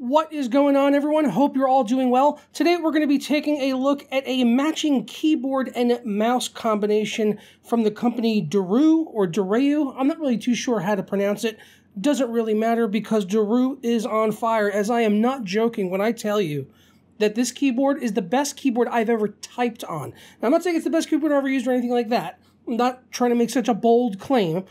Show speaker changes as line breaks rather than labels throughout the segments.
What is going on, everyone? Hope you're all doing well. Today we're going to be taking a look at a matching keyboard and mouse combination from the company Dareu or Dareu. I'm not really too sure how to pronounce it. Doesn't really matter because Dareu is on fire, as I am not joking when I tell you that this keyboard is the best keyboard I've ever typed on. Now, I'm not saying it's the best keyboard I've ever used or anything like that. I'm not trying to make such a bold claim,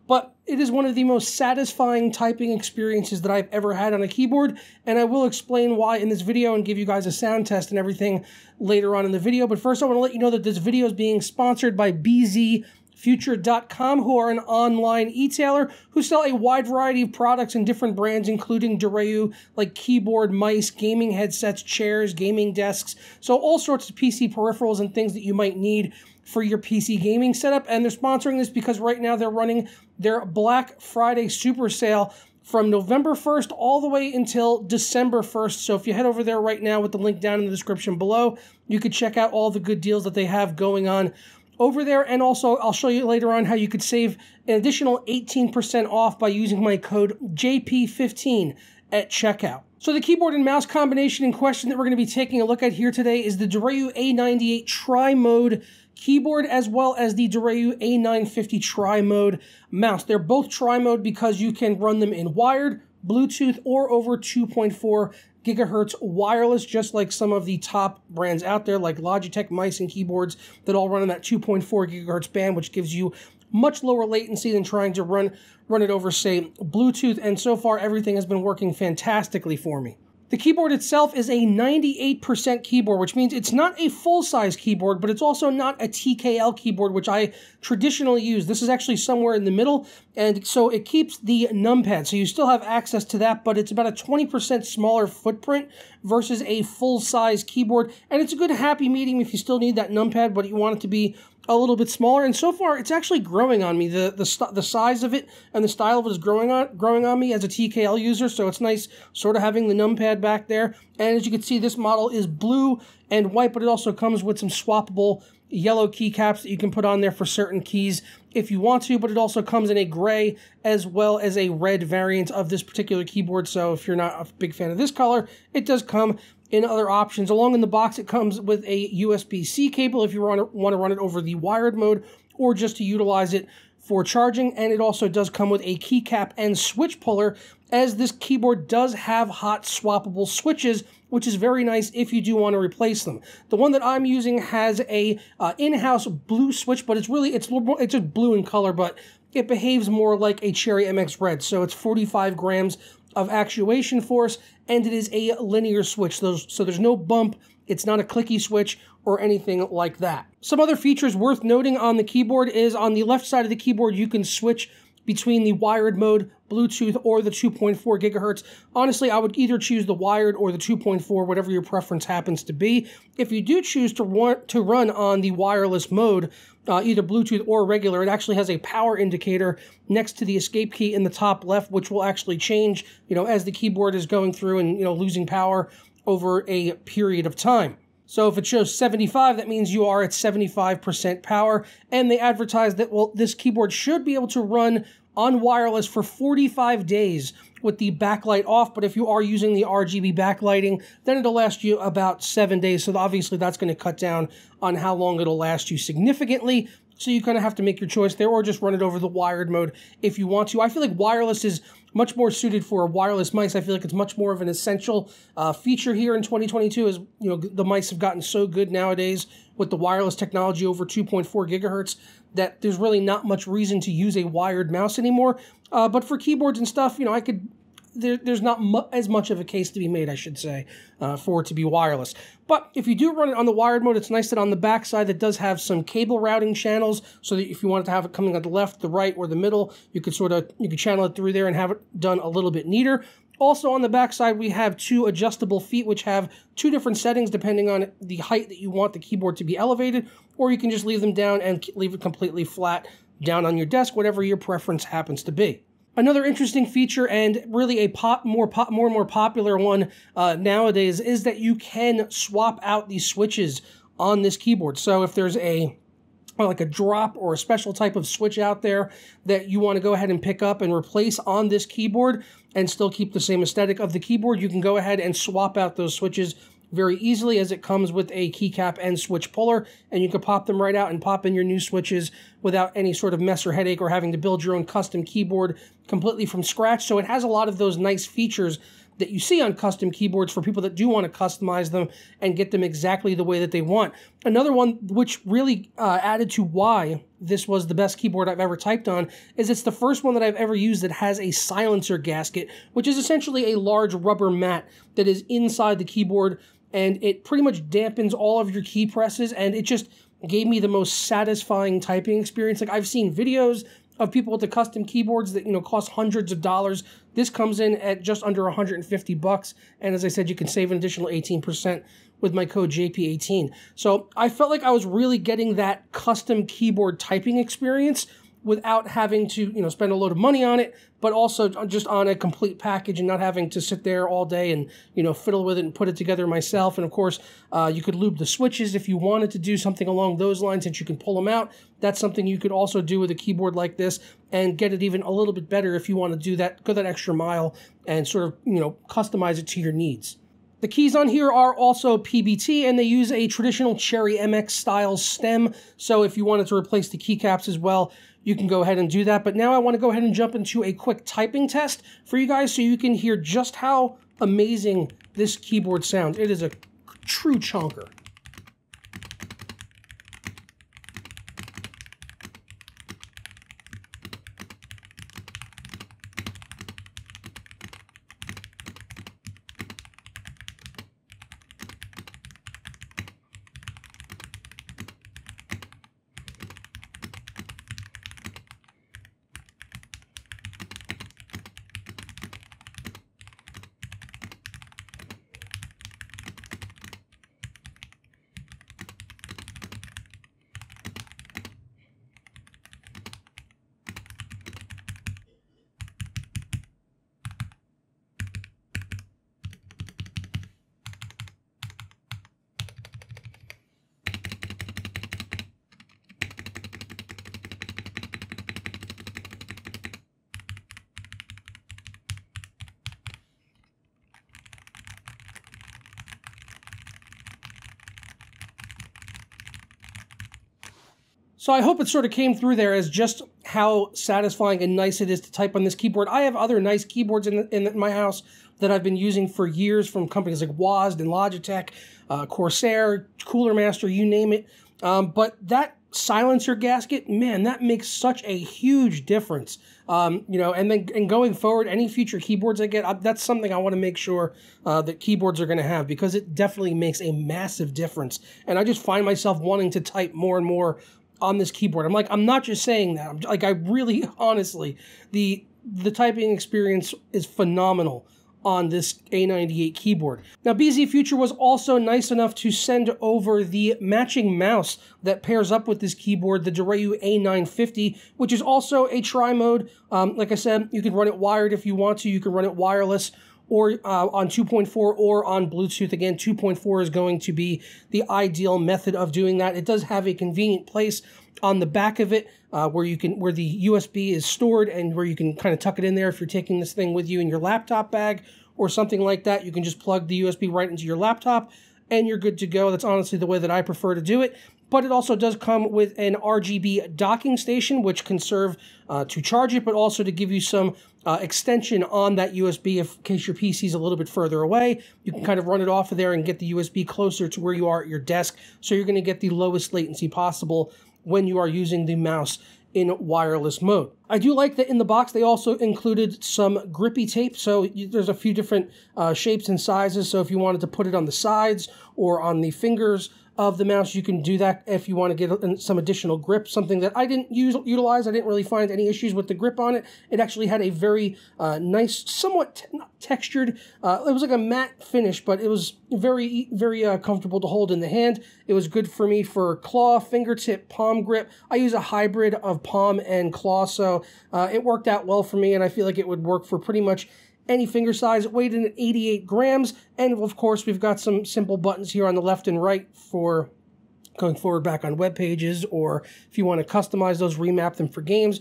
but it is one of the most satisfying typing experiences that I've ever had on a keyboard, and I will explain why in this video and give you guys a sound test and everything later on in the video. But first, I want to let you know that this video is being sponsored by BZFuture.com, who are an online e-tailer who sell a wide variety of products and different brands, including Dareu, like keyboard, mice, gaming headsets, chairs, gaming desks, so all sorts of PC peripherals and things that you might need for your PC gaming setup. And they're sponsoring this because right now they're running their Black Friday super sale from November 1st all the way until December 1st. So if you head over there right now with the link down in the description below, you could check out all the good deals that they have going on over there. And also, I'll show you later on how you could save an additional 18% off by using my code JP15 at checkout. So the keyboard and mouse combination in question that we're going to be taking a look at here today is the Dareu A98 Tri-Mode keyboard, as well as the Dareu A950 Tri-Mode mouse. They're both Tri-Mode because you can run them in wired, Bluetooth, or over 2.4 gigahertz wireless, just like some of the top brands out there, like Logitech mice and keyboards that all run on that 2.4 gigahertz band, which gives you much lower latency than trying to run it over, say, Bluetooth. And so far, everything has been working fantastically for me. The keyboard itself is a 98% keyboard, which means it's not a full-size keyboard, but it's also not a TKL keyboard, which I traditionally use. This is actually somewhere in the middle, and so it keeps the numpad. So you still have access to that, but it's about a 20% smaller footprint versus a full-size keyboard. And it's a good happy medium if you still need that numpad, but you want it to be a little bit smaller. And so far, it's actually growing on me. The size of it and the style of it is growing on me as a TKL user, so it's nice sort of having the numpad back there. And as you can see, this model is blue and white, but it also comes with some swappable yellow keycaps that you can put on there for certain keys if you want to, but it also comes in a gray as well as a red variant of this particular keyboard. So if you're not a big fan of this color, it does come in other options. Along in the box, it comes with a USB-C cable if you want to run it over the wired mode or just to utilize it for charging. And it also does come with a keycap and switch puller, as this keyboard does have hot swappable switches, which is very nice if you do want to replace them. The one that I'm using has a in-house blue switch, but it's just blue in color, but it behaves more like a Cherry MX Red. So it's 45 grams of actuation force, and it is a linear switch, so there's no bump, it's not a clicky switch or anything like that. Some other features worth noting on the keyboard is on the left side of the keyboard, you can switch between the wired mode, Bluetooth, or the 2.4 gigahertz. Honestly, I would either choose the wired or the 2.4, whatever your preference happens to be. If you do choose to run on the wireless mode, either Bluetooth or regular, it actually has a power indicator next to the escape key in the top left, which will actually change, as the keyboard is going through and, losing power over a period of time. So if it shows 75, that means you are at 75% power, and they advertise that, well, this keyboard should be able to run on wireless for 45 days with the backlight off, but if you are using the RGB backlighting, then it'll last you about 7 days, so obviously that's going to cut down on how long it'll last you significantly. So you kind of have to make your choice there, or just run it over the wired mode if you want to. I feel like wireless is much more suited for a wireless mice. I feel like it's much more of an essential feature here in 2022, as the mice have gotten so good nowadays with the wireless technology over 2.4 gigahertz that there's really not much reason to use a wired mouse anymore. But for keyboards and stuff, there's not as much of a case to be made, I should say, for it to be wireless. But if you do run it on the wired mode, it's nice that on the back side it does have some cable routing channels, so that if you wanted to have it coming on the left, the right, or the middle, you could channel it through there and have it done a little bit neater. Also on the back side, we have two adjustable feet, which have two different settings depending on the height that you want the keyboard to be elevated, or you can just leave them down and leave it completely flat down on your desk, whatever your preference happens to be. Another interesting feature, and really a more and more popular one nowadays, is that you can swap out the switches on this keyboard. So if there's a like a drop or a special type of switch out there that you want to go ahead and pick up and replace on this keyboard and still keep the same aesthetic of the keyboard, you can go ahead and swap out those switches very easily, as it comes with a keycap and switch puller, and you can pop them right out and pop in your new switches without any sort of mess or headache or having to build your own custom keyboard completely from scratch. So it has a lot of those nice features that you see on custom keyboards for people that do want to customize them and get them exactly the way that they want. Another one which really added to why this was the best keyboard I've ever typed on is it's the first one that I've ever used that has a silencer gasket, which is essentially a large rubber mat that is inside the keyboard, and it pretty much dampens all of your key presses, and it just gave me the most satisfying typing experience. Like, I've seen videos of people with the custom keyboards that, you know, cost hundreds of dollars. This comes in at just under 150 bucks, and as I said, you can save an additional 18% with my code JP18. So I felt like I was really getting that custom keyboard typing experience without having to, you know, spend a load of money on it, but also just on a complete package and not having to sit there all day and, you know, fiddle with it and put it together myself. And of course, you could lube the switches if you wanted to do something along those lines, since you can pull them out. That's something you could also do with a keyboard like this and get it even a little bit better if you want to do that, go that extra mile and sort of, you know, customize it to your needs. The keys on here are also PBT, and they use a traditional Cherry MX style stem. So if you wanted to replace the keycaps as well, you can go ahead and do that. But now I want to go ahead and jump into a quick typing test for you guys so you can hear just how amazing this keyboard sounds. It is a true chonker. So I hope it sort of came through there as just how satisfying and nice it is to type on this keyboard. I have other nice keyboards in my house that I've been using for years from companies like WASD and Logitech, Corsair, Cooler Master, you name it. But that silencer gasket, man, that makes such a huge difference. You know, and going forward, any future keyboards I get, that's something I want to make sure that keyboards are going to have, because it definitely makes a massive difference. And I just find myself wanting to type more and more on this keyboard. I'm not just saying that. I'm like, I really, honestly, the typing experience is phenomenal on this A98 keyboard. Now, BZ Future was also nice enough to send over the matching mouse that pairs up with this keyboard, the Doraemon A950, which is also a tri-mode. Like I said, you can run it wired if you want to. You can run it wireless, or on 2.4 or on Bluetooth. Again, 2.4 is going to be the ideal method of doing that. It does have a convenient place on the back of it where the USB is stored, and where you can kind of tuck it in there if you're taking this thing with you in your laptop bag or something like that. You can just plug the USB right into your laptop and you're good to go. That's honestly the way that I prefer to do it. But it also does come with an RGB docking station, which can serve to charge it, but also to give you some extension on that USB in case your PC is a little bit further away. You can kind of run it off of there and get the USB closer to where you are at your desk, so you're going to get the lowest latency possible when you are using the mouse in wireless mode. I do like that in the box they also included some grippy tape, so there's a few different shapes and sizes, so if you wanted to put it on the sides or on the fingers of the mouse, you can do that if you want to get some additional grip, something that I didn't utilize. I didn't really find any issues with the grip on it. It actually had a very nice, somewhat textured, it was like a matte finish, but it was very, very comfortable to hold in the hand. It was good for me for claw, fingertip, palm grip. I use a hybrid of palm and claw, so it worked out well for me, and I feel like it would work for pretty much any finger size. It weighed in at 88 grams, and of course we've got some simple buttons here on the left and right for going forward back on web pages, or if you want to customize those, remap them for games.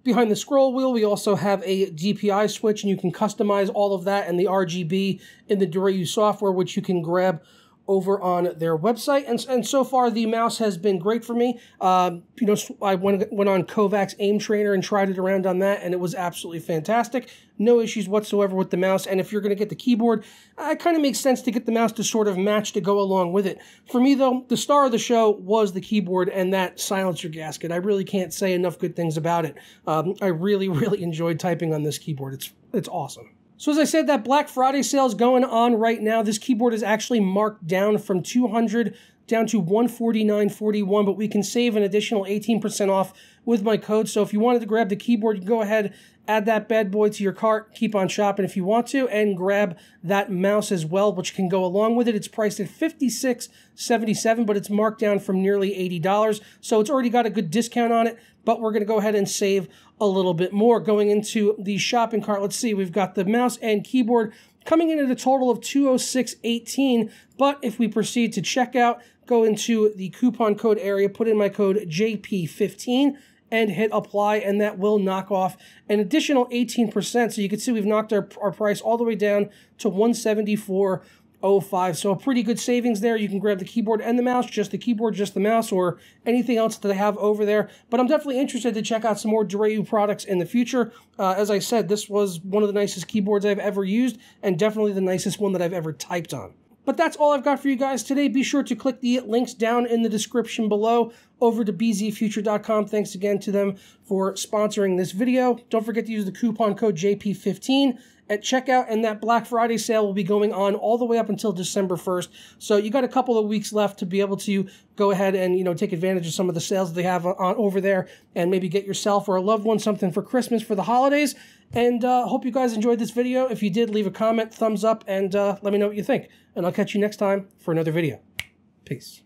Behind the scroll wheel, we also have a DPI switch, and you can customize all of that and the RGB in the Doraemon software, which you can grab over on their website. And so far, the mouse has been great for me. I went on Kovacs Aim Trainer and tried it around on that, and it was absolutely fantastic. No issues whatsoever with the mouse. And if you're going to get the keyboard, it kind of makes sense to get the mouse to sort of match to go along with it. For me, though, the star of the show was the keyboard and that silencer gasket. I really can't say enough good things about it. I really, really enjoyed typing on this keyboard. It's awesome. So as I said, that Black Friday sale is going on right now. This keyboard is actually marked down from $200 down to $149.41, but we can save an additional 18% off with my code. So if you wanted to grab the keyboard, you can go ahead, add that bad boy to your cart, keep on shopping if you want to, and grab that mouse as well, which can go along with it. It's priced at $56.77, but it's marked down from nearly $80. So it's already got a good discount on it, but we're going to go ahead and save a little bit more. Going into the shopping cart, let's see, we've got the mouse and keyboard coming in at a total of $206.18, but if we proceed to checkout, go into the coupon code area, put in my code JP15, and hit apply, and that will knock off an additional 18%. So you can see we've knocked our price all the way down to $174.05. So a pretty good savings there. You can grab the keyboard and the mouse, just the keyboard, just the mouse, or anything else that they have over there. But I'm definitely interested to check out some more Doraemon products in the future. As I said, this was one of the nicest keyboards I've ever used, and definitely the nicest one that I've ever typed on. But that's all I've got for you guys today. Be sure to click the links down in the description below over to bzfuture.com. Thanks again to them for sponsoring this video. Don't forget to use the coupon code JP15 at checkout, and that Black Friday sale will be going on all the way up until December 1st. So you got a couple of weeks left to be able to go ahead and, take advantage of some of the sales that they have on over there, and maybe get yourself or a loved one something for Christmas for the holidays. And hope you guys enjoyed this video. If you did, leave a comment, thumbs up, and let me know what you think. And I'll catch you next time for another video. Peace.